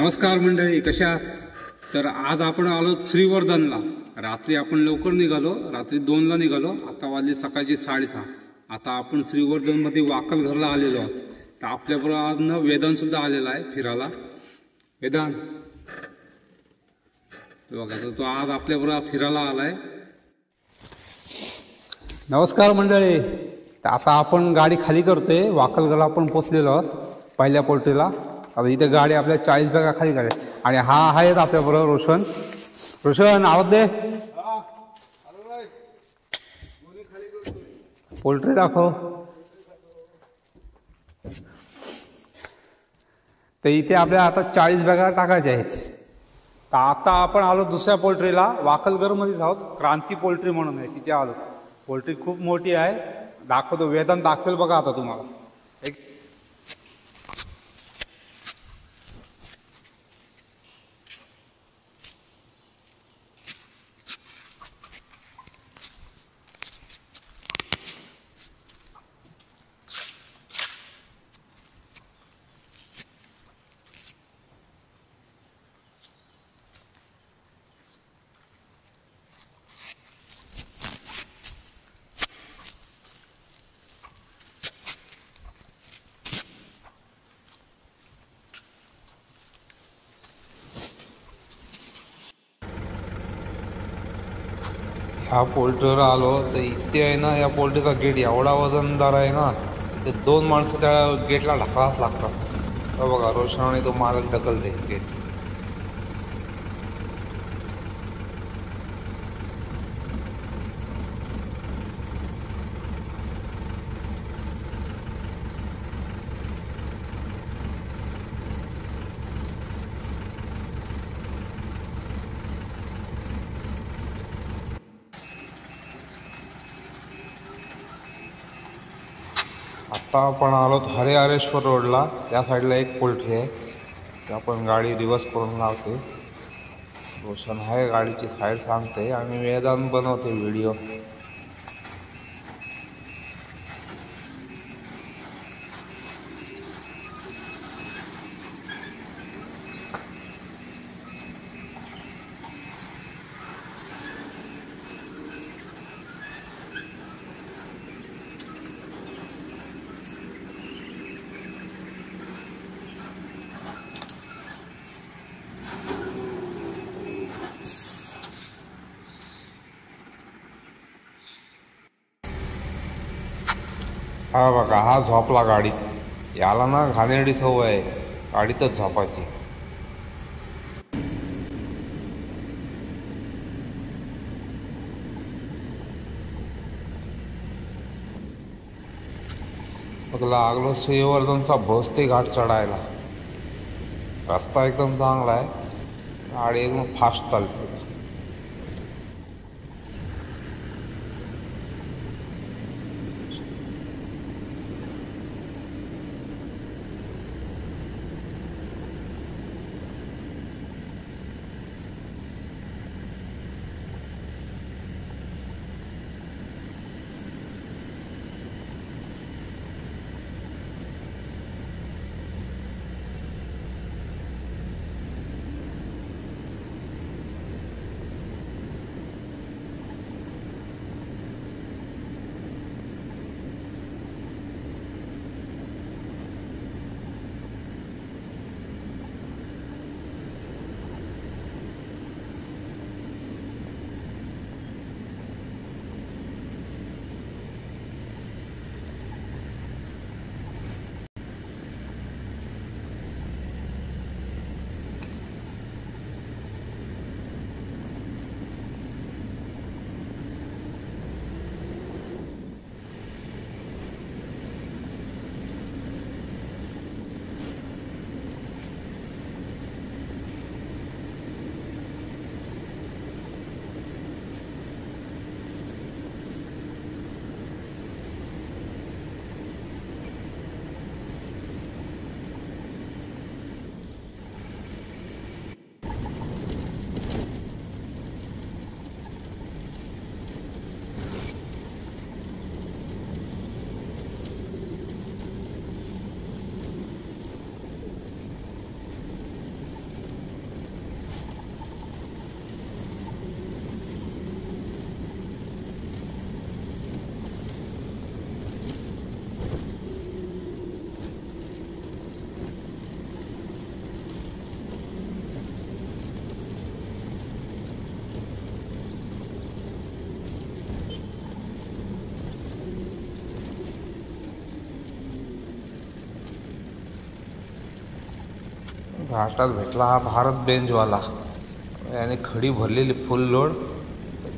नमस्कार मंडळी, कशा आहात? तर आज आपण आलो श्रीवर्धनला. रात्री आपण लवकर निघालो, रात्री 2ला निघालो. आता वाजले सकाळची 6:30. आता आपण श्रीवर्धनमध्ये वाकलघरला आलेलो आहोत. तर आपल्याबरोबर आज वेदांत सुद्धा आलेला आहे फिरायला. वेदांत बघा, तर तो आज आपल्याबरोबर फिरायला आलाय. नमस्कार मंडळी, तर आता आपण गाडी खाली करतोय. वाकलघरला आपण पोचलेलो आहोत पहिल्या पोल्ट्रीला. आता इथे गाडी आपल्या 40 बॅगा खाली काढेल. आणि हा आहेच आपल्याबरोबर रोशन. रोशन, आवाज दे. पोल्ट्री दाखव. तर इथे आपल्या आता 40 बॅगा टाकायच्या आहेत. तर आता आपण आलो दुसऱ्या पोल्ट्रीला. वाकलघरमध्येच आहोत. क्रांती पोल्ट्री म्हणून आहे, तिथे आलो. पोल्ट्री खूप मोठी आहे, दाखवतो. वेदांत दाखवेल बघा आता तुम्हाला. ह्या पोल्ट्रीवर आलो तर इथे आहे ना, या पोल्ट्रीचा गेट एवढा वजनदार आहे ना, ते 2 माणसं त्या गेटला ढकलाच लागतात. तर बघा, रोशन आणि तो मालक ढकलते गेट. आता आपण आलो हरेश्वर रोडला. त्या साईडला एक पोल्ट्री आहे, ते आपण गाडी रिवर्स करून लावते. रोशन आहे गाडीची साईड सांगते आणि वेदांत बनवते व्हिडिओ. हा बघा, हा झोपला गाडीत. याला ना घाणेरडी सवय आहे गाडीतच झोपायची. मग लागलो श्रीवर्धनचा भोसते घाट चढायला. रस्ता एकदम चांगला आहे, गाडी एकदम फास्ट चालते. घाटात भेटला हा भारत बेंजवाला, याने खडी भरलेली फुल लोड.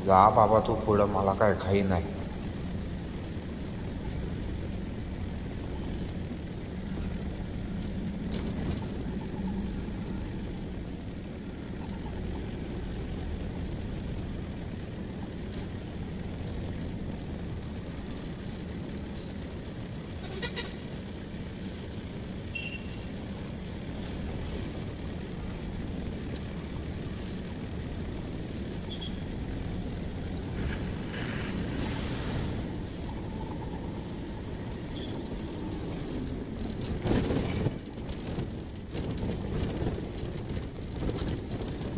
जा बाबा तू पुढं, मला काय घाई नाही.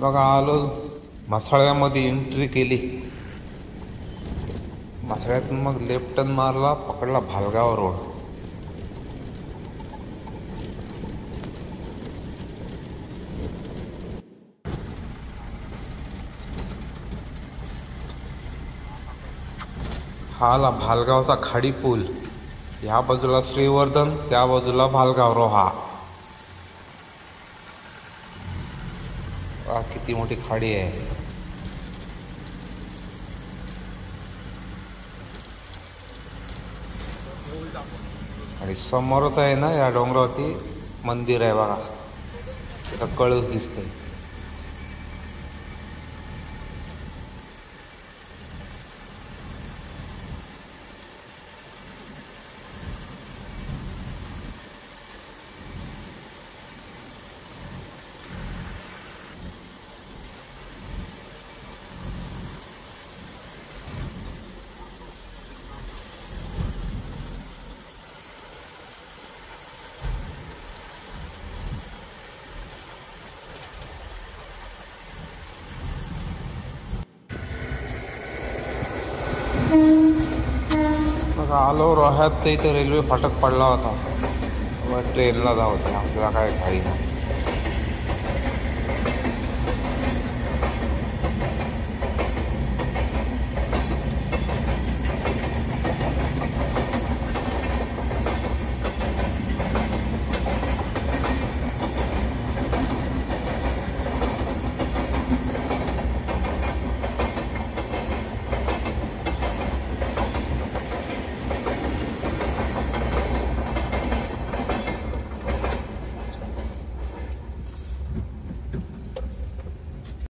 बघा आलो, म्हसाळ्यामध्ये एंट्री केली. म्हसाळ्यातून मग लेफ्ट टर्न मारला, पकडला भालगाव रोड. हा आला भालगावचा खाडी पूल. ह्या बाजूला श्रीवर्धन, त्या बाजूला भालगाव रोहा. किती मोठी खाडी आहे. आणि समोरच आहे ना, या डोंगरावरती मंदिर आहे बघा, तिथं कळस दिसतंय. बघा आलो रोह्यात, तर इथं रेल्वे फाटक पडला होता. ट्रेनला जाऊ दे, आपल्याला काय घाई नाही.